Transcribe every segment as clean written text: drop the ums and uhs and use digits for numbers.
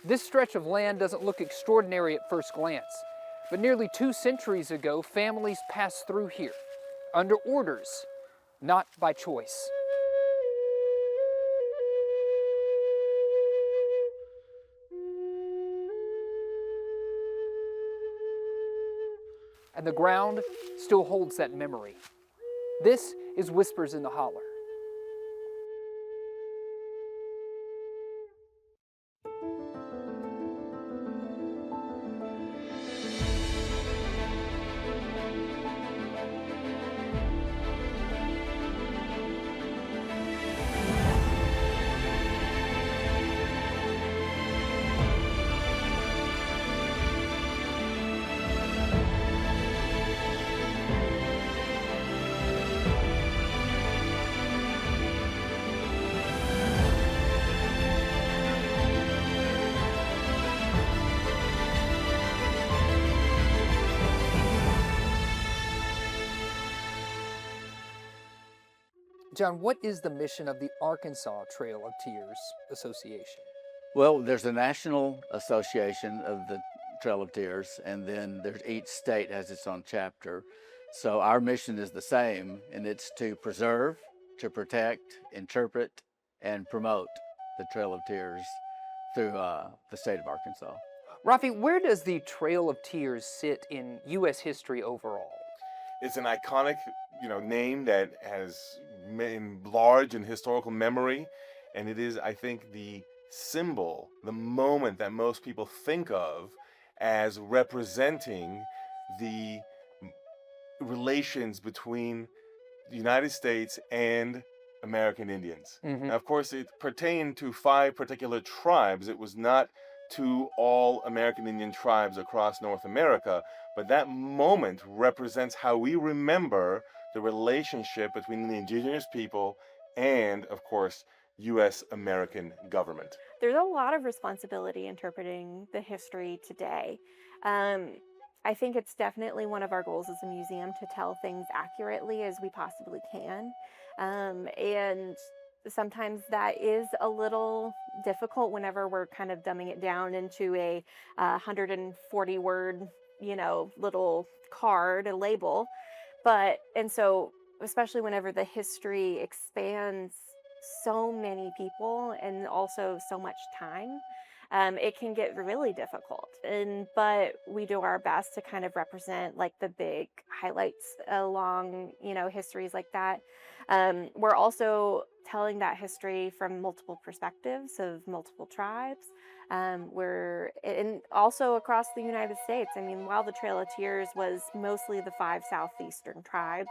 This stretch of land doesn't look extraordinary at first glance, but nearly 2 centuries ago, families passed through here, under orders, not by choice. And the ground still holds that memory. This is Whispers in the Holler. John, what is the mission of the Arkansas Trail of Tears Association? Well, there's a national association of the Trail of Tears, and then each state has its own chapter. So our mission is the same, and it's to preserve, to protect, interpret, and promote the Trail of Tears through the state of Arkansas. Rafi, where does the Trail of Tears sit in U.S. history overall? It's an iconic, name that has large in historical memory, and it is, I think, the symbol, the moment that most people think of as representing the relations between the United States and American Indians. Now, of course, it pertained to 5 particular tribes. It was not to all American Indian tribes across North America, but that moment represents how we remember the relationship between the indigenous people and, of course, U.S. American government. There's a lot of responsibility interpreting the history today. I think it's definitely one of our goals as a museum to tell things accurately as we possibly can. And sometimes that is a little difficult whenever we're kind of dumbing it down into a 140-word, little card, a label. And so, especially whenever the history expands so many people and also so much time, it can get really difficult. But we do our best to kind of represent like the big highlights along, histories like that. We're also telling that history from multiple perspectives of multiple tribes. And also across the United States. I mean, while the Trail of Tears was mostly the 5 southeastern tribes,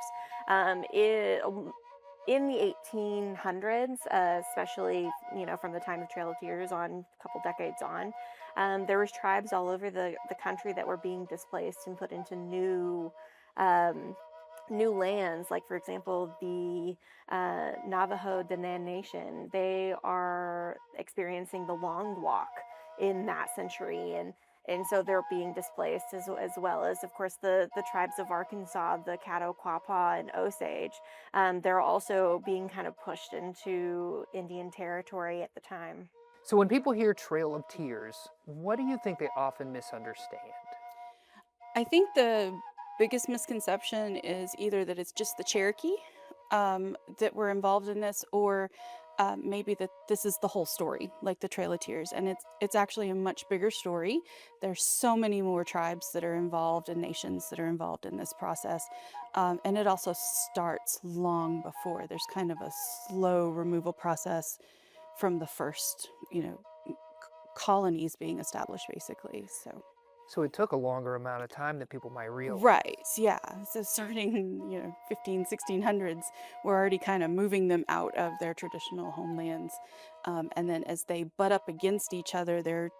in the 1800s, especially, from the time of Trail of Tears on, a couple decades on, there was tribes all over the country that were being displaced and put into new lands. Like, for example, the Navajo Diné Nation, they are experiencing the long walk in that century, and so they're being displaced as well as, of course, the tribes of Arkansas, the Caddo, Quapaw, and Osage. They're also being kind of pushed into Indian territory at the time. So when people hear Trail of Tears, what do you think they often misunderstand? I think the biggest misconception is either that it's just the Cherokee that were involved in this, or maybe that this is the whole story, like the Trail of Tears. And it's actually a much bigger story. There's so many more tribes that are involved and nations that are involved in this process. And it also starts long before. There's kind of a slow removal process from the first, colonies being established, basically. So it took a longer amount of time than people might realize. Right, yeah. So starting, 1600s, we're already kind of moving them out of their traditional homelands. And then as they butt up against each other, they're,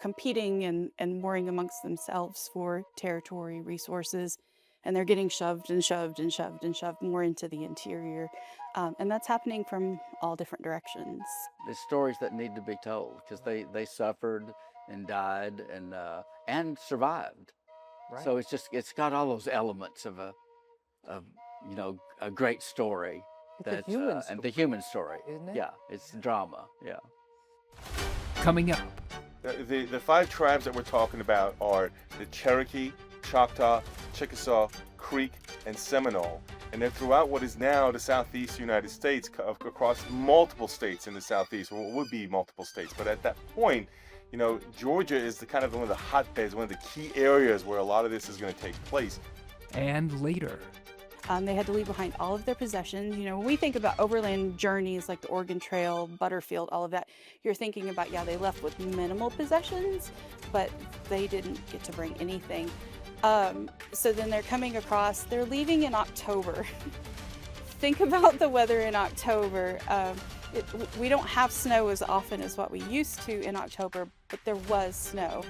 competing and warring amongst themselves for territory, resources, and they're getting shoved and shoved and shoved and shoved more into the interior. And that's happening from all different directions. There's stories that need to be told because they suffered and died and survived. Right. So it's got all those elements of a great story. It's a human story, and the human story, isn't it? Yeah, it's drama. Yeah. Coming up, The five tribes that we're talking about are the Cherokee, Choctaw, Chickasaw, Creek, and Seminole. And they're throughout what is now the southeast United States, across multiple states in the southeast, or what would be multiple states. But at that point, you know, Georgia is the kind of one of the hotbeds, one of the key areas where a lot of this is going to take place. And later, They had to leave behind all of their possessions. You know, when we think about overland journeys like the Oregon Trail, Butterfield, all of that, you're thinking about, yeah, they left with minimal possessions, but they didn't get to bring anything. So then they're coming across, they're leaving in October. Think about the weather in October. We don't have snow as often as what we used to in October, but there was snow.